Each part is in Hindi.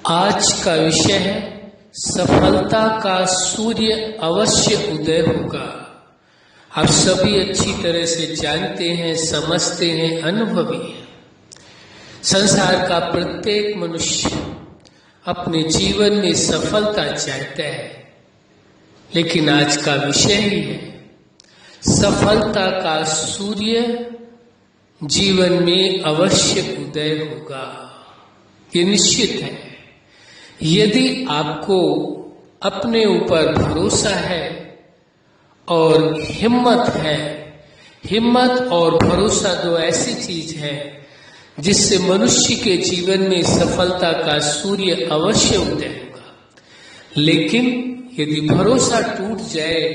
आज का विषय है सफलता का सूर्य अवश्य उदय होगा। आप सभी अच्छी तरह से जानते हैं, समझते हैं, अनुभवी हैं। संसार का प्रत्येक मनुष्य अपने जीवन में सफलता चाहता है, लेकिन आज का विषय ही है सफलता का सूर्य जीवन में अवश्य उदय होगा। ये निश्चित है। यदि आपको अपने ऊपर भरोसा है और हिम्मत है, हिम्मत और भरोसा दो ऐसी चीज है जिससे मनुष्य के जीवन में सफलता का सूर्य अवश्य उदय होगा। लेकिन यदि भरोसा टूट जाए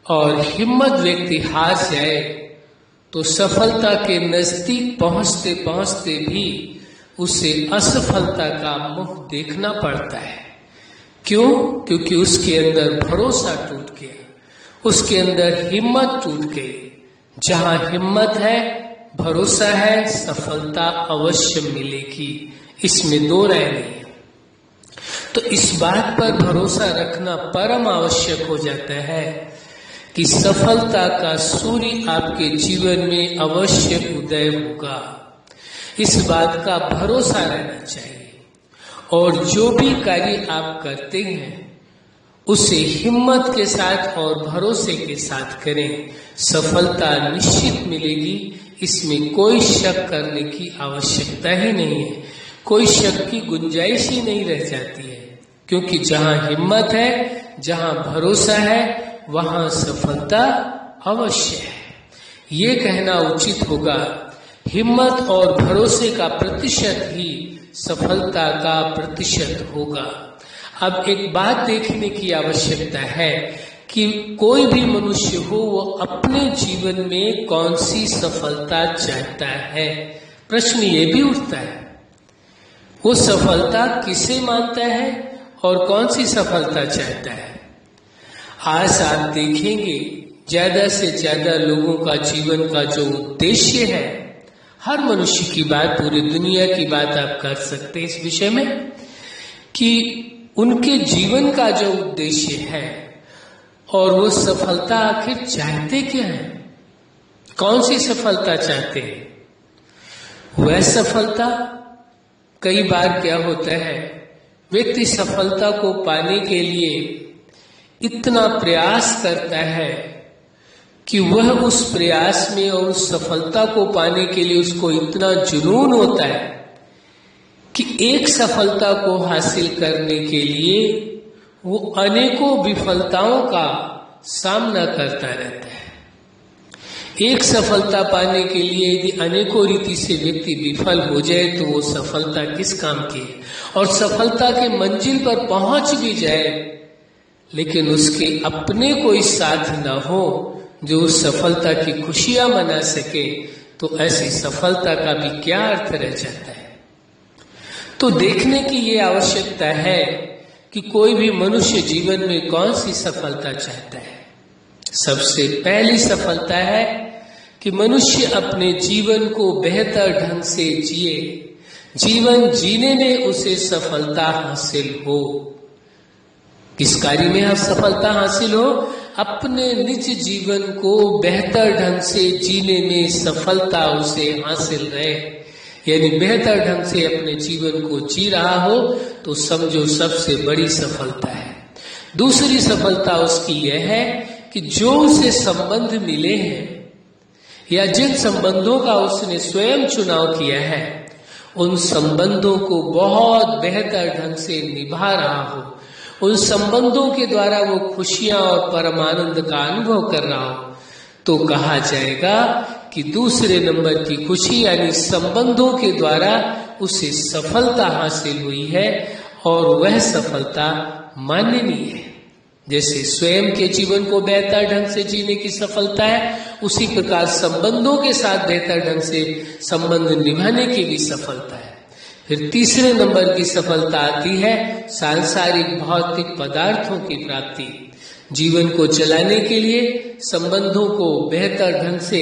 और हिम्मत व्यक्ति हार जाए तो सफलता के नजदीक पहुंचते पहुंचते भी उसे असफलता का मुख देखना पड़ता है। क्यों? क्योंकि उसके अंदर भरोसा टूट गया, उसके अंदर हिम्मत टूट गई। जहां हिम्मत है, भरोसा है, सफलता अवश्य मिलेगी, इसमें दो राय नहीं। तो इस बात पर भरोसा रखना परम आवश्यक हो जाता है कि सफलता का सूर्य आपके जीवन में अवश्य उदय होगा। इस बात का भरोसा रहना चाहिए और जो भी कार्य आप करते हैं उसे हिम्मत के साथ और भरोसे के साथ करें। सफलता निश्चित मिलेगी, इसमें कोई शक करने की आवश्यकता ही नहीं है, कोई शक की गुंजाइश ही नहीं रह जाती है। क्योंकि जहां हिम्मत है, जहां भरोसा है, वहां सफलता अवश्य है। ये कहना उचित होगा हिम्मत और भरोसे का प्रतिशत ही सफलता का प्रतिशत होगा। अब एक बात देखने की आवश्यकता है कि कोई भी मनुष्य हो वो अपने जीवन में कौन सी सफलता चाहता है। प्रश्न ये भी उठता है वो सफलता किसे मानता है और कौन सी सफलता चाहता है। आज आप देखेंगे ज्यादा से ज्यादा लोगों का जीवन का जो उद्देश्य है, हर मनुष्य की बात, पूरी दुनिया की बात आप कर सकते हैं इस विषय में, कि उनके जीवन का जो उद्देश्य है और वो सफलता आखिर चाहते क्या है, कौन सी सफलता चाहते हैं। वह सफलता कई बार क्या होता है, व्यक्ति सफलता को पाने के लिए इतना प्रयास करता है कि वह उस प्रयास में और उस सफलता को पाने के लिए उसको इतना जुनून होता है कि एक सफलता को हासिल करने के लिए वो अनेकों विफलताओं का सामना करता रहता है। एक सफलता पाने के लिए यदि अनेकों रीति से व्यक्ति विफल हो जाए तो वो सफलता किस काम की है। और सफलता के मंजिल पर पहुंच भी जाए लेकिन उसके अपने कोई साथ न हो जो उस सफलता की खुशियां मना सके, तो ऐसी सफलता का भी क्या अर्थ रह जाता है। तो देखने की ये आवश्यकता है कि कोई भी मनुष्य जीवन में कौन सी सफलता चाहता है। सबसे पहली सफलता है कि मनुष्य अपने जीवन को बेहतर ढंग से जिए, जीवन जीने में उसे सफलता हासिल हो। किस कार्य में आप सफलता हासिल हो? अपने निज जीवन को बेहतर ढंग से जीने में सफलता उसे हासिल रहे, यानी बेहतर ढंग से अपने जीवन को जी रहा हो तो समझो सबसे बड़ी सफलता है। दूसरी सफलता उसकी यह है कि जो उसे संबंध मिले हैं या जिन संबंधों का उसने स्वयं चुनाव किया है उन संबंधों को बहुत बेहतर ढंग से निभा रहा हो, उन संबंधों के द्वारा वो खुशियां और परमानंद का अनुभव कर रहा हो, तो कहा जाएगा कि दूसरे नंबर की खुशी यानी संबंधों के द्वारा उसे सफलता हासिल हुई है और वह सफलता माननीय है। जैसे स्वयं के जीवन को बेहतर ढंग से जीने की सफलता है, उसी प्रकार संबंधों के साथ बेहतर ढंग से संबंध निभाने की भी सफलता है। फिर तीसरे नंबर की सफलता आती है सांसारिक भौतिक पदार्थों की प्राप्ति। जीवन को चलाने के लिए, संबंधों को बेहतर ढंग से,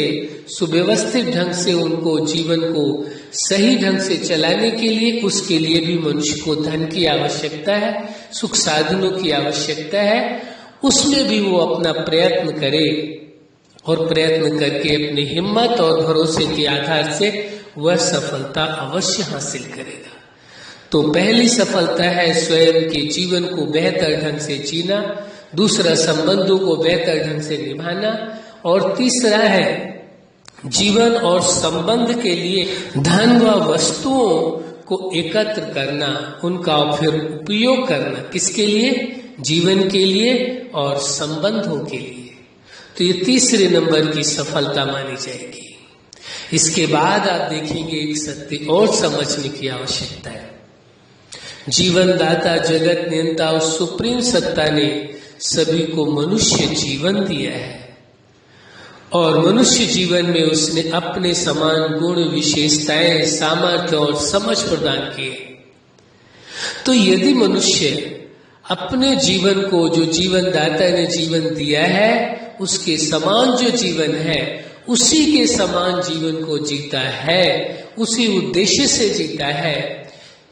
सुव्यवस्थित ढंग से, उनको जीवन को सही ढंग से चलाने के लिए, उसके लिए भी मनुष्य को धन की आवश्यकता है, सुख साधनों की आवश्यकता है। उसमें भी वो अपना प्रयत्न करे और प्रयत्न करके अपनी हिम्मत और भरोसे के आधार से वह सफलता अवश्य हासिल करेगा। तो पहली सफलता है स्वयं के जीवन को बेहतर ढंग से जीना, दूसरा संबंधों को बेहतर ढंग से निभाना, और तीसरा है जीवन और संबंध के लिए धन व वस्तुओं को एकत्र करना, उनका फिर उपयोग करना, किसके लिए? जीवन के लिए और संबंधों के लिए। तो ये तीसरे नंबर की सफलता मानी जाएगी। इसके बाद आप देखेंगे एक सत्य और समझने की आवश्यकता है। जीवन दाता, जगत नियंता और सुप्रीम सत्ता ने सभी को मनुष्य जीवन दिया है और मनुष्य जीवन में उसने अपने समान गुण, विशेषताएं, सामर्थ्य और समझ प्रदान किए। तो यदि मनुष्य अपने जीवन को, जो जीवन दाता ने जीवन दिया है, उसके समान जो जीवन है, उसी के समान जीवन को जीता है, उसी उद्देश्य से जीता है,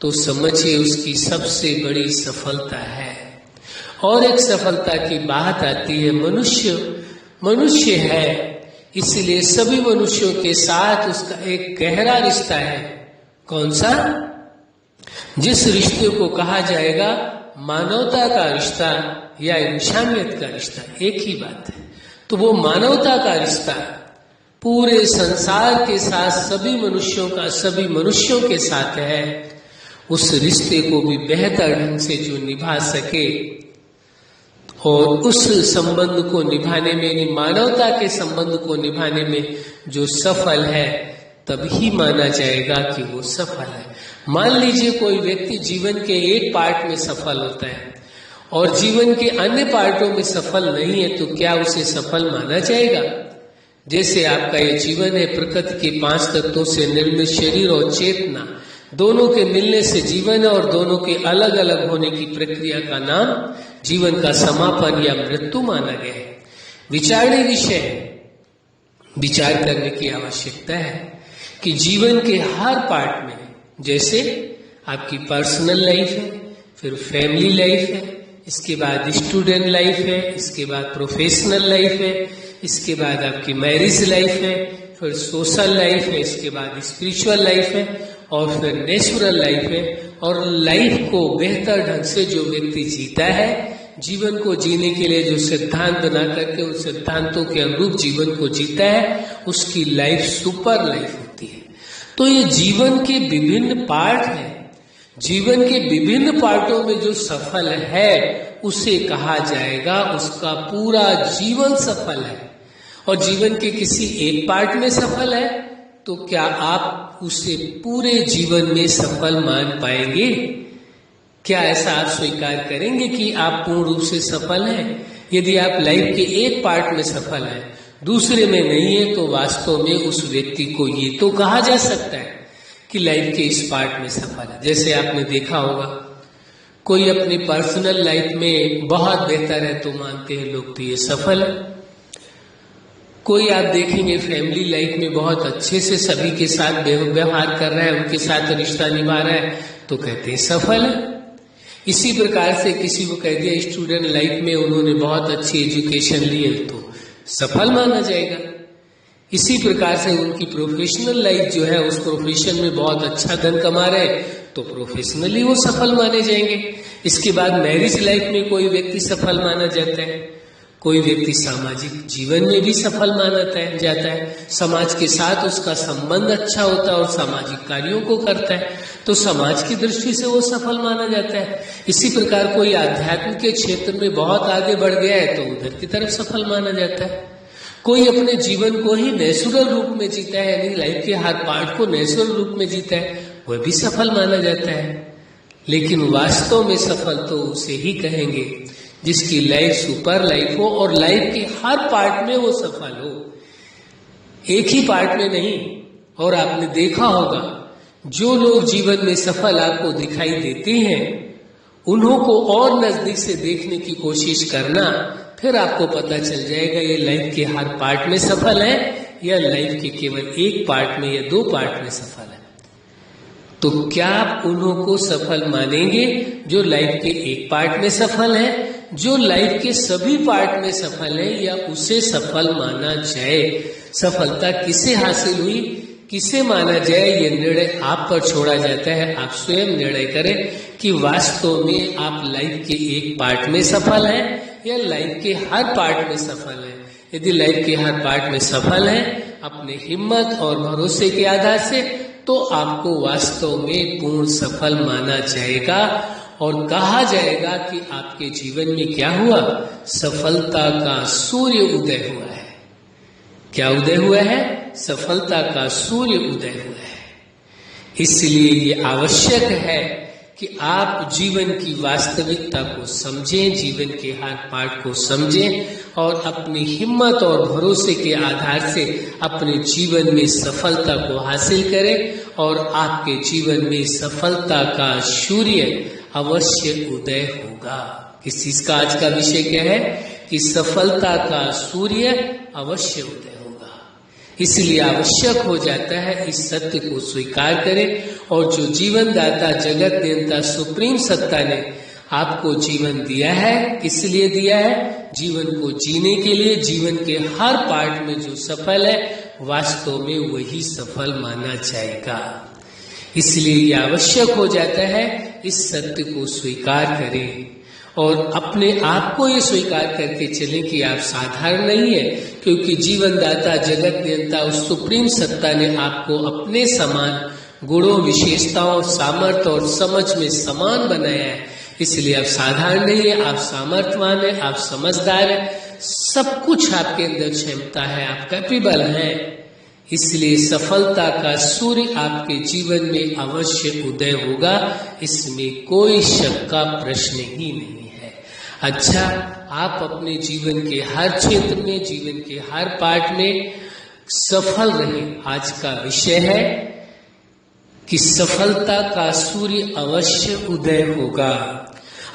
तो समझिए उसकी सबसे बड़ी सफलता है। और एक सफलता की बात आती है, मनुष्य है, इसलिए सभी मनुष्यों के साथ उसका एक गहरा रिश्ता है। कौन सा? जिस रिश्ते को कहा जाएगा मानवता का रिश्ता या इंसानियत का रिश्ता, एक ही बात है। तो वो मानवता का रिश्ता पूरे संसार के साथ, सभी मनुष्यों का, सभी मनुष्यों के साथ है। उस रिश्ते को भी बेहतर ढंग से जो निभा सके और उस संबंध को निभाने में, मानवता के संबंध को निभाने में जो सफल है, तभी माना जाएगा कि वो सफल है। मान लीजिए कोई व्यक्ति जीवन के एक पार्ट में सफल होता है और जीवन के अन्य पार्टों में सफल नहीं है, तो क्या उसे सफल माना जाएगा? जैसे आपका ये जीवन है, प्रकृति के 5 तत्वों से निर्मित शरीर और चेतना, दोनों के मिलने से जीवन है और दोनों के अलग अलग होने की प्रक्रिया का नाम जीवन का समापन या मृत्यु माना गया है। विचारणीय विषय है, विचार करने की आवश्यकता है कि जीवन के हर पार्ट में, जैसे आपकी पर्सनल लाइफ है, फिर फैमिली लाइफ है, इसके बाद स्टूडेंट लाइफ है, इसके बाद प्रोफेशनल लाइफ है, इसके बाद आपकी मैरिज लाइफ है, फिर सोशल लाइफ है, इसके बाद स्पिरिचुअल लाइफ है और फिर नेचुरल लाइफ है। और लाइफ को बेहतर ढंग से जो व्यक्ति जीता है, जीवन को जीने के लिए जो सिद्धांत बना करके उन सिद्धांतों के अनुरूप जीवन को जीता है, उसकी लाइफ सुपर लाइफ होती है। तो ये जीवन के विभिन्न पार्ट हैं, जीवन के विभिन्न पार्टों में जो सफल है उसे कहा जाएगा उसका पूरा जीवन सफल है। और जीवन के किसी एक पार्ट में सफल है तो क्या आप उसे पूरे जीवन में सफल मान पाएंगे? क्या ऐसा आप स्वीकार करेंगे कि आप पूर्ण रूप से सफल हैं? यदि आप लाइफ के एक पार्ट में सफल हैं, दूसरे में नहीं है, तो वास्तव में उस व्यक्ति को ये तो कहा जा सकता है कि लाइफ के इस पार्ट में सफल है। जैसे आपने देखा होगा, कोई अपनी पर्सनल लाइफ में बहुत बेहतर है तो मानते हैं लोग तो ये सफल है। कोई आप देखेंगे फैमिली लाइफ में बहुत अच्छे से सभी के साथ व्यवहार कर रहा है, उनके साथ रिश्ता निभा रहा है, तो कहते हैं सफल है। इसी प्रकार से किसी को कह दिया स्टूडेंट लाइफ में उन्होंने बहुत अच्छी एजुकेशन ली है तो सफल माना जाएगा। इसी प्रकार से उनकी प्रोफेशनल लाइफ जो है, उस प्रोफेशन में बहुत अच्छा धन कमा रहे तो प्रोफेशनली वो सफल माने जाएंगे। इसके बाद मैरिज लाइफ में कोई व्यक्ति सफल माना जाता है, कोई व्यक्ति सामाजिक जीवन में भी सफल माना जाता है, समाज के साथ उसका संबंध अच्छा होता है और सामाजिक कार्यों को करता है तो समाज की दृष्टि से वो सफल माना जाता है। इसी प्रकार कोई आध्यात्म के क्षेत्र में बहुत आगे बढ़ गया है तो उधर की तरफ सफल माना जाता है। कोई अपने जीवन को ही नेचुरल रूप में जीता है, यानी लाइफ के हर पार्ट को नेचुरल रूप में जीता है, वह भी सफल माना जाता है। लेकिन वास्तव में सफल तो उसे ही कहेंगे जिसकी लाइफ सुपर लाइफ हो और लाइफ के हर पार्ट में वो सफल हो, एक ही पार्ट में नहीं। और आपने देखा होगा जो लोग जीवन में सफल आपको दिखाई देते हैं, उन्हों को और नजदीक से देखने की कोशिश करना, फिर आपको पता चल जाएगा ये लाइफ के हर पार्ट में सफल है या लाइफ के केवल एक पार्ट में या 2 पार्ट में सफल है। तो क्या आप उन्हों को सफल मानेंगे जो लाइफ के एक पार्ट में सफल है, जो लाइफ के सभी पार्ट में सफल है, या उसे सफल माना जाए? सफलता किसे हासिल हुई, किसे माना जाए, ये निर्णय आप पर छोड़ा जाता है। आप स्वयं निर्णय करें कि वास्तव में आप लाइफ के एक पार्ट में सफल हैं या लाइफ के हर पार्ट में सफल हैं। यदि लाइफ के हर पार्ट में सफल हैं अपने हिम्मत और भरोसे के आधार से, तो आपको वास्तव में पूर्ण सफल माना जाएगा और कहा जाएगा कि आपके जीवन में क्या हुआ, सफलता का सूर्य उदय हुआ है। क्या उदय हुआ है? सफलता का सूर्य उदय हुआ है। इसलिए ये आवश्यक है कि आप जीवन की वास्तविकता को समझें, जीवन के हर पार्ट को समझें और अपनी हिम्मत और भरोसे के आधार से अपने जीवन में सफलता को हासिल करें और आपके जीवन में सफलता का सूर्य अवश्य उदय होगा। किस चीज का आज का विषय क्या है? कि सफलता का सूर्य अवश्य उदय होगा। इसलिए आवश्यक हो जाता है इस सत्य को स्वीकार करें और जो जीवन दाता जगत नियंता सुप्रीम सत्ता ने आपको जीवन दिया है, किस लिए दिया है? जीवन को जीने के लिए। जीवन के हर पार्ट में जो सफल है वास्तव में वही सफल माना जाएगा। इसलिए ये आवश्यक हो जाता है इस सत्य को स्वीकार करें और अपने आप को ये स्वीकार करके चलें कि आप साधारण नहीं है, क्योंकि जीवन दाता जगत नियंता उस सुप्रीम सत्ता ने आपको अपने समान गुणों, विशेषताओं, सामर्थ्य और समझ में समान बनाया है। इसलिए आप साधारण नहीं है, आप सामर्थ्यवान है, आप समझदार है, सब कुछ आपके अंदर क्षमता है, आप कैपेबल हैं। इसलिए सफलता का सूर्य आपके जीवन में अवश्य उदय होगा, इसमें कोई शक का प्रश्न ही नहीं है। अच्छा, आप अपने जीवन के हर क्षेत्र में, जीवन के हर पार्ट में सफल रहें। आज का विषय है कि सफलता का सूर्य अवश्य उदय होगा।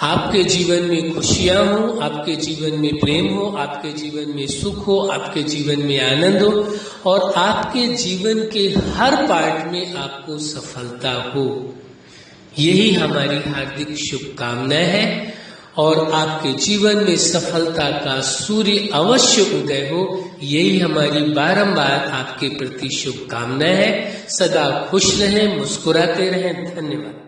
आपके जीवन में खुशियां हो, आपके जीवन में प्रेम हो, आपके जीवन में सुख हो, आपके जीवन में आनंद हो और आपके जीवन के हर पार्ट में आपको सफलता हो। यही हमारी हार्दिक शुभकामनाएं हैं और आपके जीवन में सफलता का सूर्य अवश्य उदय हो, यही हमारी बारंबार आपके प्रति शुभकामनाएं हैं। सदा खुश रहें, मुस्कुराते रहें। धन्यवाद।